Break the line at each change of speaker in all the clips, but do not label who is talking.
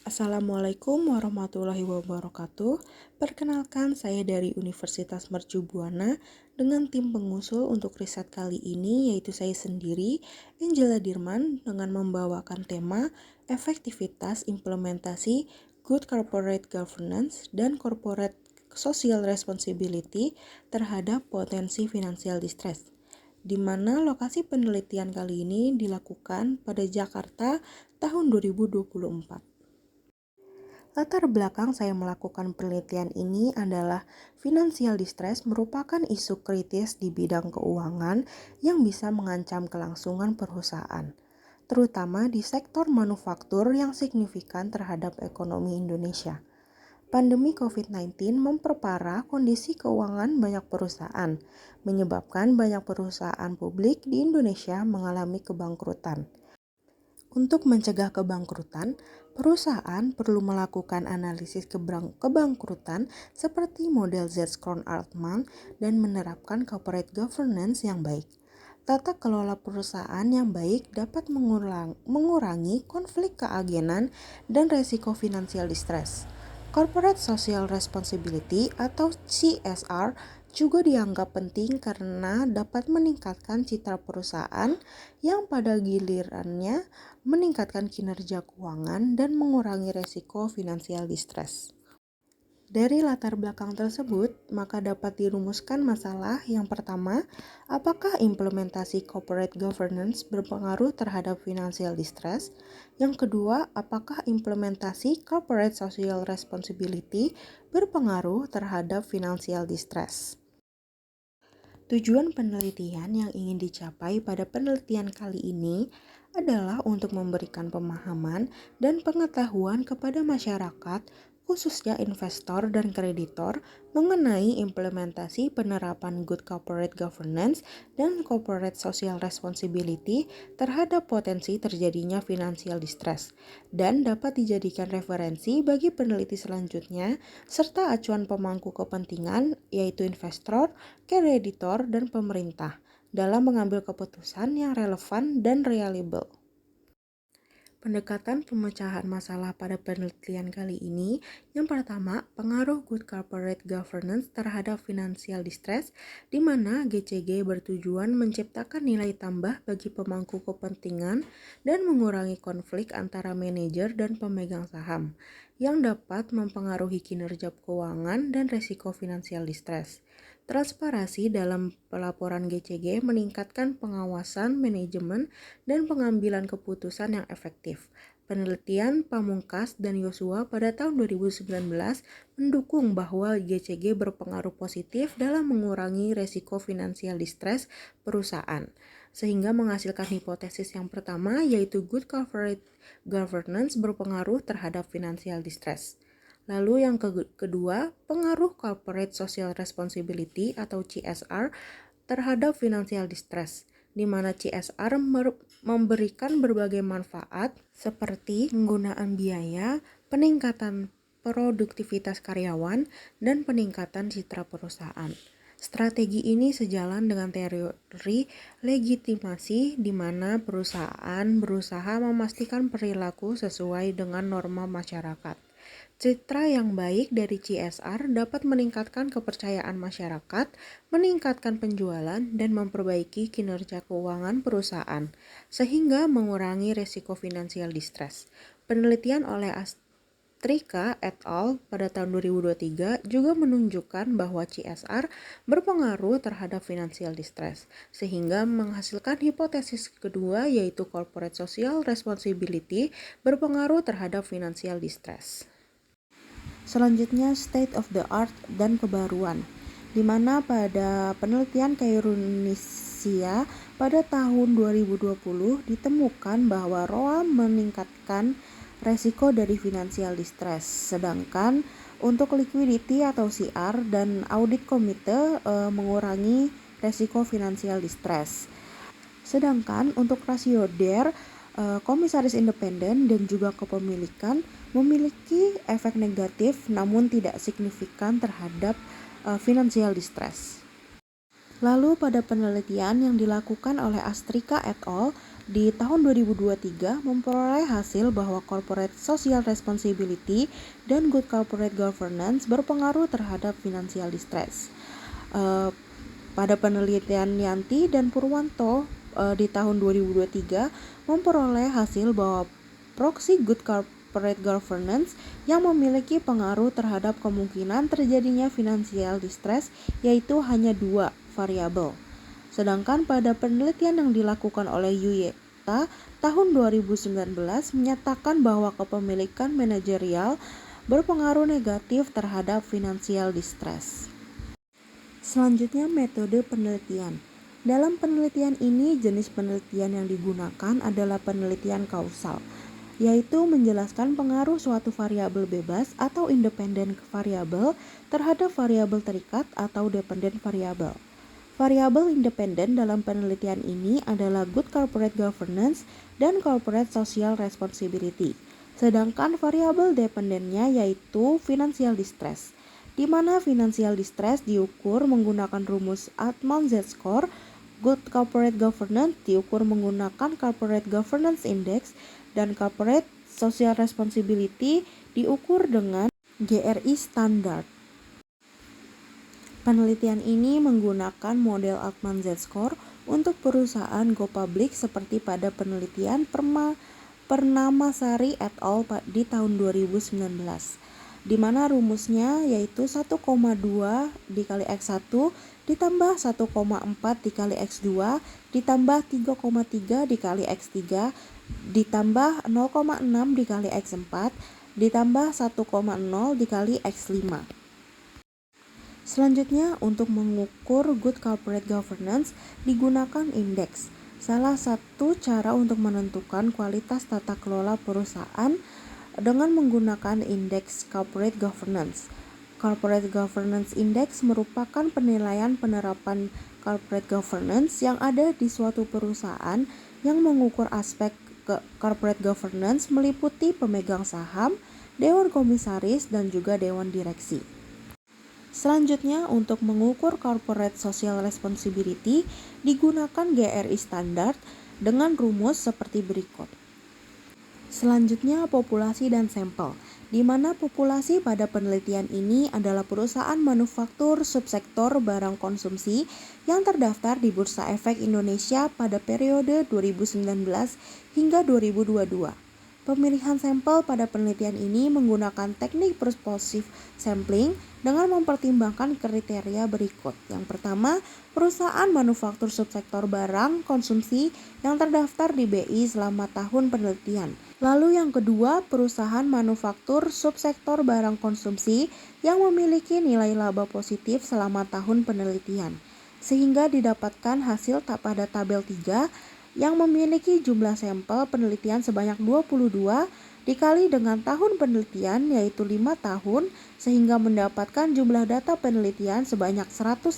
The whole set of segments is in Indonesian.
Assalamualaikum warahmatullahi wabarakatuh. Perkenalkan, saya dari Universitas Mercu Buana dengan tim pengusul untuk riset kali ini, yaitu saya sendiri, Angela Dirman, dengan membawakan tema efektivitas implementasi Good Corporate Governance dan Corporate Social Responsibility terhadap potensi financial distress, di mana lokasi penelitian kali ini dilakukan pada Jakarta tahun 2024. Latar belakang saya melakukan penelitian ini adalah financial distress merupakan isu kritis di bidang keuangan yang bisa mengancam kelangsungan perusahaan, terutama di sektor manufaktur yang signifikan terhadap ekonomi Indonesia. Pandemi COVID-19 memperparah kondisi keuangan banyak perusahaan, menyebabkan banyak perusahaan publik di Indonesia mengalami kebangkrutan. Untuk mencegah kebangkrutan, perusahaan perlu melakukan analisis kebangkrutan seperti model Z-Krohn-Altman dan menerapkan corporate governance yang baik. Tata kelola perusahaan yang baik dapat mengurangi konflik keagenan dan resiko financial distress. Corporate Social Responsibility atau CSR juga dianggap penting karena dapat meningkatkan citra perusahaan yang pada gilirannya meningkatkan kinerja keuangan dan mengurangi resiko financial distress. Dari latar belakang tersebut, maka dapat dirumuskan masalah yang pertama, apakah implementasi corporate governance berpengaruh terhadap financial distress? Yang kedua, apakah implementasi corporate social responsibility berpengaruh terhadap financial distress? Tujuan penelitian yang ingin dicapai pada penelitian kali ini adalah untuk memberikan pemahaman dan pengetahuan kepada masyarakat, khususnya investor dan kreditor, mengenai implementasi penerapan Good Corporate Governance dan Corporate Social Responsibility terhadap potensi terjadinya financial distress, dan dapat dijadikan referensi bagi peneliti selanjutnya, serta acuan pemangku kepentingan, yaitu investor, kreditor, dan pemerintah, dalam mengambil keputusan yang relevan dan reliable. Pendekatan pemecahan masalah pada penelitian kali ini, yang pertama, pengaruh Good Corporate Governance terhadap financial distress, di mana GCG bertujuan menciptakan nilai tambah bagi pemangku kepentingan dan mengurangi konflik antara manajer dan pemegang saham, yang dapat mempengaruhi kinerja keuangan dan resiko financial distress. Transparansi dalam pelaporan GCG meningkatkan pengawasan, manajemen, dan pengambilan keputusan yang efektif. Penelitian Pamungkas dan Yosua pada tahun 2019 mendukung bahwa GCG berpengaruh positif dalam mengurangi resiko financial distress perusahaan, sehingga menghasilkan hipotesis yang pertama, yaitu Good Corporate Governance berpengaruh terhadap financial distress. Lalu yang kedua, pengaruh Corporate Social Responsibility atau CSR terhadap financial distress, di mana CSR memberikan berbagai manfaat seperti penggunaan biaya, peningkatan produktivitas karyawan, dan peningkatan citra perusahaan. Strategi ini sejalan dengan teori legitimasi di mana perusahaan berusaha memastikan perilaku sesuai dengan norma masyarakat. Citra yang baik dari CSR dapat meningkatkan kepercayaan masyarakat, meningkatkan penjualan, dan memperbaiki kinerja keuangan perusahaan, sehingga mengurangi risiko financial distress. Penelitian oleh Astrika et al. Pada tahun 2023 juga menunjukkan bahwa CSR berpengaruh terhadap financial distress, sehingga menghasilkan hipotesis kedua, yaitu Corporate Social Responsibility berpengaruh terhadap financial distress. Selanjutnya, state of the art dan kebaruan, di mana pada penelitian Kairunisia pada tahun 2020 ditemukan bahwa ROA meningkatkan resiko dari financial distress, sedangkan untuk liquidity atau CR dan audit komite mengurangi resiko financial distress. Sedangkan untuk rasio DER, komisaris independen dan juga kepemilikan memiliki efek negatif namun tidak signifikan terhadap financial distress. Lalu pada penelitian yang dilakukan oleh Astrika et al. di tahun 2023 memperoleh hasil bahwa corporate social responsibility dan good corporate governance berpengaruh terhadap financial distress. Pada penelitian Yanti dan Purwanto di tahun 2023 memperoleh hasil bahwa proxy good corporate governance yang memiliki pengaruh terhadap kemungkinan terjadinya financial distress yaitu hanya 2 variabel. Sedangkan pada penelitian yang dilakukan oleh Yuyeta tahun 2019 menyatakan bahwa kepemilikan manajerial berpengaruh negatif terhadap financial distress. Selanjutnya, metode penelitian. Dalam penelitian ini, jenis penelitian yang digunakan adalah penelitian kausal, yaitu menjelaskan pengaruh suatu variabel bebas atau independen variabel terhadap variabel terikat atau dependent variabel. Variabel independen dalam penelitian ini adalah good corporate governance dan corporate social responsibility. Sedangkan variabel dependennya yaitu financial distress, di mana financial distress diukur menggunakan rumus Altman Z-score, good corporate governance diukur menggunakan corporate governance index, dan corporate social responsibility diukur dengan GRI standard. Penelitian ini menggunakan model Altman Z-score untuk perusahaan go public seperti pada penelitian Pernamasari et al. Di tahun 2019. Di mana rumusnya yaitu 1,2 dikali X1 ditambah 1,4 dikali X2 ditambah 3,3 dikali X3 ditambah 0,6 dikali X4 ditambah 1,0 dikali X5. Selanjutnya, untuk mengukur good corporate governance digunakan indeks. Salah satu cara untuk menentukan kualitas tata kelola perusahaan dengan menggunakan indeks corporate governance. Corporate Governance Index merupakan penilaian penerapan corporate governance yang ada di suatu perusahaan yang mengukur aspek corporate governance meliputi pemegang saham, dewan komisaris, dan juga dewan direksi. Selanjutnya, untuk mengukur corporate social responsibility digunakan GRI standard dengan rumus seperti berikut. Selanjutnya, populasi dan sampel, di mana populasi pada penelitian ini adalah perusahaan manufaktur subsektor barang konsumsi yang terdaftar di Bursa Efek Indonesia pada periode 2019 hingga 2022. Pemilihan sampel pada penelitian ini menggunakan teknik persuasive sampling dengan mempertimbangkan kriteria berikut. Yang pertama, perusahaan manufaktur subsektor barang konsumsi yang terdaftar di BI selama tahun penelitian. Lalu yang kedua, perusahaan manufaktur subsektor barang konsumsi yang memiliki nilai laba positif selama tahun penelitian. Sehingga didapatkan hasil pada tabel 3 yang memiliki jumlah sampel penelitian sebanyak 22 dikali dengan tahun penelitian yaitu 5 tahun sehingga mendapatkan jumlah data penelitian sebanyak 110.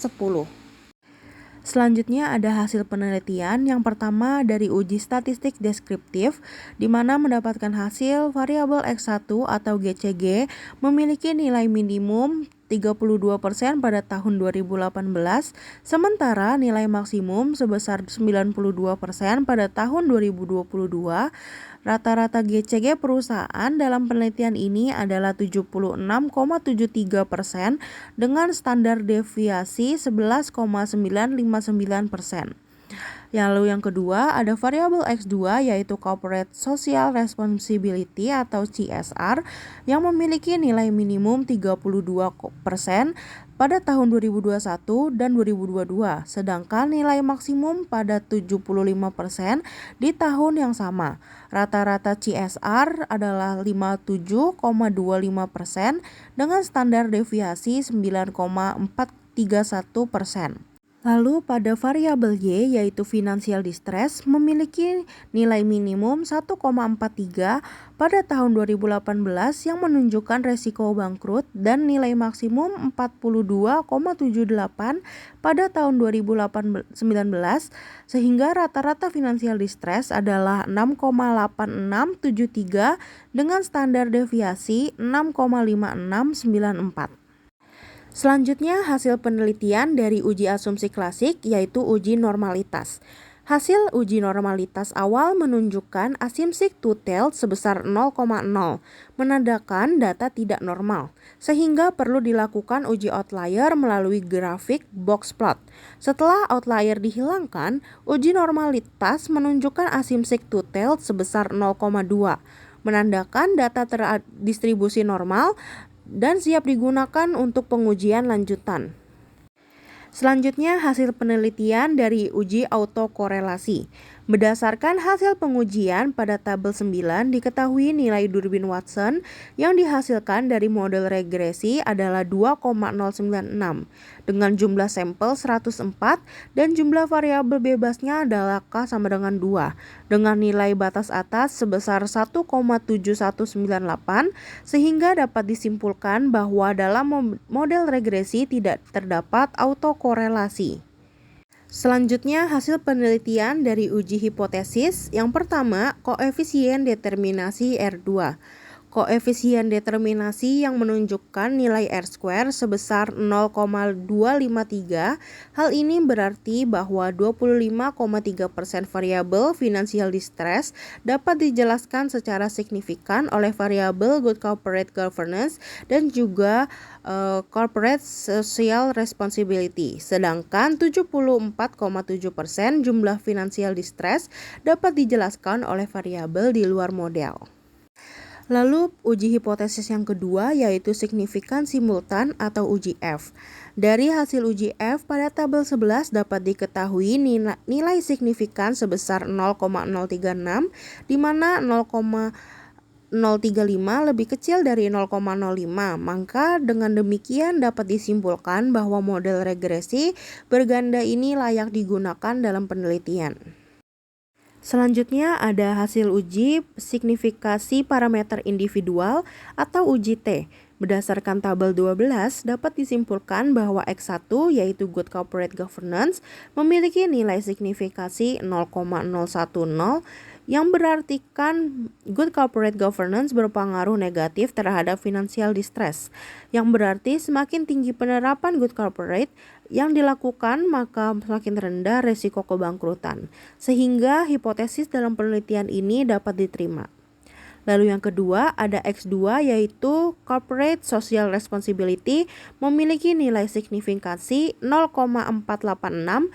Selanjutnya ada hasil penelitian. Yang pertama dari uji statistik deskriptif di mana mendapatkan hasil variabel X1 atau GCG memiliki nilai minimum 32% pada tahun 2018, sementara nilai maksimum sebesar 92% pada tahun 2022. Rata-rata GCG perusahaan dalam penelitian ini adalah 76,73% dengan standar deviasi 11,959%. Lalu yang kedua ada variabel X2 yaitu Corporate Social Responsibility atau CSR yang memiliki nilai minimum 32% pada tahun 2021 dan 2022, sedangkan nilai maksimum pada 75% di tahun yang sama. Rata-rata CSR adalah 57,25% dengan standar deviasi 9,431%. Lalu pada variabel Y yaitu financial distress memiliki nilai minimum 1,43 pada tahun 2018 yang menunjukkan resiko bangkrut dan nilai maksimum 42,78 pada tahun 2019 sehingga rata-rata financial distress adalah 6,8673 dengan standar deviasi 6,5694. Selanjutnya hasil penelitian dari uji asumsi klasik yaitu uji normalitas. Hasil uji normalitas awal menunjukkan asymmetric two-tailed sebesar 0,0, menandakan data tidak normal, sehingga perlu dilakukan uji outlier melalui grafik box plot. Setelah outlier dihilangkan, uji normalitas menunjukkan asymmetric two-tailed sebesar 0,2, menandakan data terdistribusi normal dan siap digunakan untuk pengujian lanjutan. Selanjutnya, hasil penelitian dari uji autokorelasi. Berdasarkan hasil pengujian pada tabel 9, diketahui nilai durbin Watson yang dihasilkan dari model regresi adalah 2,096 dengan jumlah sampel 104 dan jumlah variabel bebasnya adalah K sama dengan 2 dengan nilai batas atas sebesar 1,7198 sehingga dapat disimpulkan bahwa dalam model regresi tidak terdapat autokorelasi. Selanjutnya, hasil penelitian dari uji hipotesis. Yang pertama, koefisien determinasi R2. Koefisien determinasi yang menunjukkan nilai R² sebesar 0,253. Hal ini berarti bahwa 25,3% variabel financial distress dapat dijelaskan secara signifikan oleh variabel good corporate governance dan juga corporate social responsibility. Sedangkan 74,7% jumlah financial distress dapat dijelaskan oleh variabel di luar model. Lalu uji hipotesis yang kedua yaitu signifikan simultan atau uji F. Dari hasil uji F pada tabel 11 dapat diketahui nilai signifikan sebesar 0,036 di mana 0,035 lebih kecil dari 0,05. Maka dengan demikian dapat disimpulkan bahwa model regresi berganda ini layak digunakan dalam penelitian. Selanjutnya ada hasil uji signifikasi parameter individual atau uji T. Berdasarkan tabel 12 dapat disimpulkan bahwa X1 yaitu good corporate governance memiliki nilai signifikasi 0,010 yang berartikan good corporate governance berpengaruh negatif terhadap financial distress, yang berarti semakin tinggi penerapan good corporate yang dilakukan maka semakin rendah resiko kebangkrutan, sehingga hipotesis dalam penelitian ini dapat diterima. Lalu yang kedua ada X2 yaitu corporate social responsibility memiliki nilai signifikasi 0,486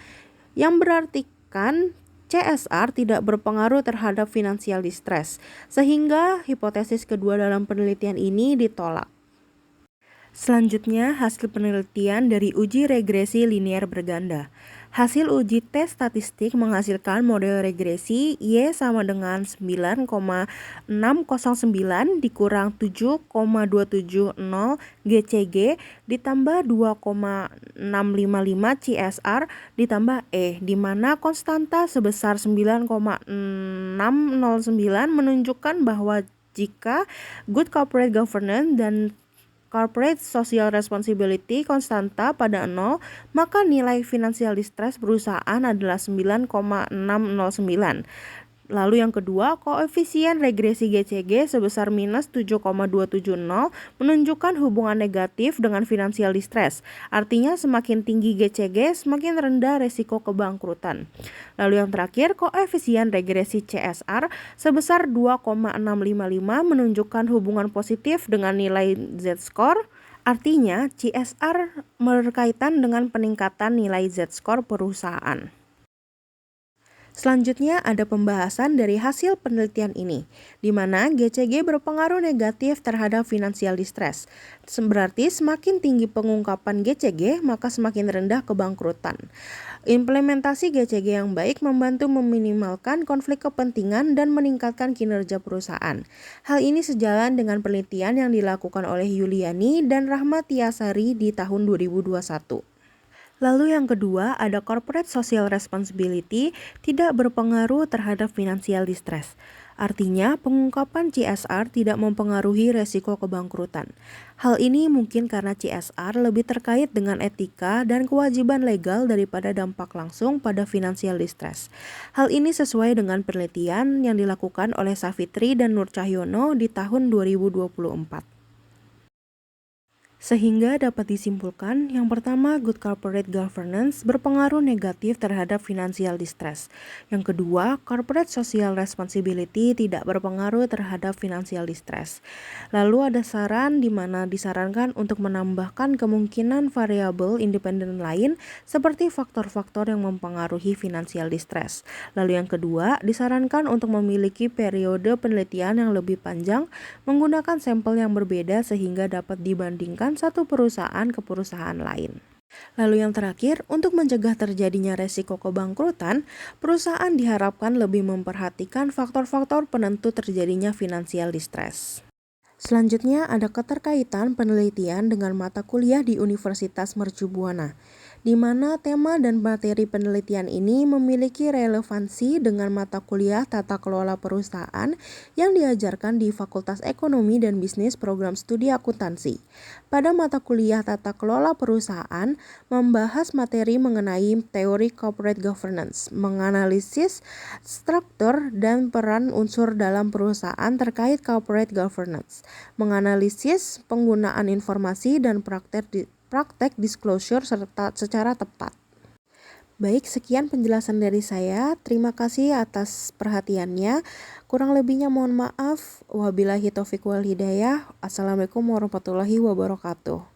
yang berartikan CSR tidak berpengaruh terhadap financial distress, sehingga hipotesis kedua dalam penelitian ini ditolak. Selanjutnya, hasil penelitian dari uji regresi linear berganda. Hasil uji tes statistik menghasilkan model regresi Y sama dengan 9,609 dikurang 7,270 GCG ditambah 2,655 CSR ditambah E, di mana konstanta sebesar 9,609 menunjukkan bahwa jika good corporate governance dan corporate social responsibility konstanta pada 0, maka nilai financial distress perusahaan adalah 9,609. Lalu yang kedua, koefisien regresi GCG sebesar minus 7,270 menunjukkan hubungan negatif dengan financial distress. Artinya semakin tinggi GCG, semakin rendah resiko kebangkrutan. Lalu yang terakhir, koefisien regresi CSR sebesar 2,655 menunjukkan hubungan positif dengan nilai Z-score. Artinya, CSR berkaitan dengan peningkatan nilai Z-score perusahaan. Selanjutnya ada pembahasan dari hasil penelitian ini, di mana GCG berpengaruh negatif terhadap financial distress. Berarti semakin tinggi pengungkapan GCG, maka semakin rendah kebangkrutan. Implementasi GCG yang baik membantu meminimalkan konflik kepentingan dan meningkatkan kinerja perusahaan. Hal ini sejalan dengan penelitian yang dilakukan oleh Yuliani dan Rahmatiasari di tahun 2021. Lalu yang kedua ada corporate social responsibility tidak berpengaruh terhadap financial distress. Artinya pengungkapan CSR tidak mempengaruhi resiko kebangkrutan. Hal ini mungkin karena CSR lebih terkait dengan etika dan kewajiban legal daripada dampak langsung pada financial distress. Hal ini sesuai dengan penelitian yang dilakukan oleh Savitri dan Nur Cahyono di tahun 2024. Sehingga dapat disimpulkan, yang pertama, good corporate governance berpengaruh negatif terhadap financial distress. Yang kedua, corporate social responsibility tidak berpengaruh terhadap financial distress. Lalu ada saran di mana disarankan untuk menambahkan kemungkinan variabel independen lain seperti faktor-faktor yang mempengaruhi financial distress. Lalu yang kedua, disarankan untuk memiliki periode penelitian yang lebih panjang menggunakan sampel yang berbeda sehingga dapat dibandingkan satu perusahaan ke perusahaan lain. Lalu yang terakhir, untuk mencegah terjadinya resiko kebangkrutan, perusahaan diharapkan lebih memperhatikan faktor-faktor penentu terjadinya financial distress. Selanjutnya ada keterkaitan penelitian dengan mata kuliah di Universitas Mercu Buana, di mana tema dan materi penelitian ini memiliki relevansi dengan mata kuliah tata kelola perusahaan yang diajarkan di Fakultas Ekonomi dan Bisnis Program Studi Akuntansi. Pada mata kuliah tata kelola perusahaan, membahas materi mengenai teori corporate governance, menganalisis struktur dan peran unsur dalam perusahaan terkait corporate governance, menganalisis penggunaan informasi dan praktek disclosure secara tepat. Baik, sekian penjelasan dari saya. Terima kasih atas perhatiannya. Kurang lebihnya mohon maaf. Wabillahi taufiq wal hidayah. Assalamualaikum warahmatullahi wabarakatuh.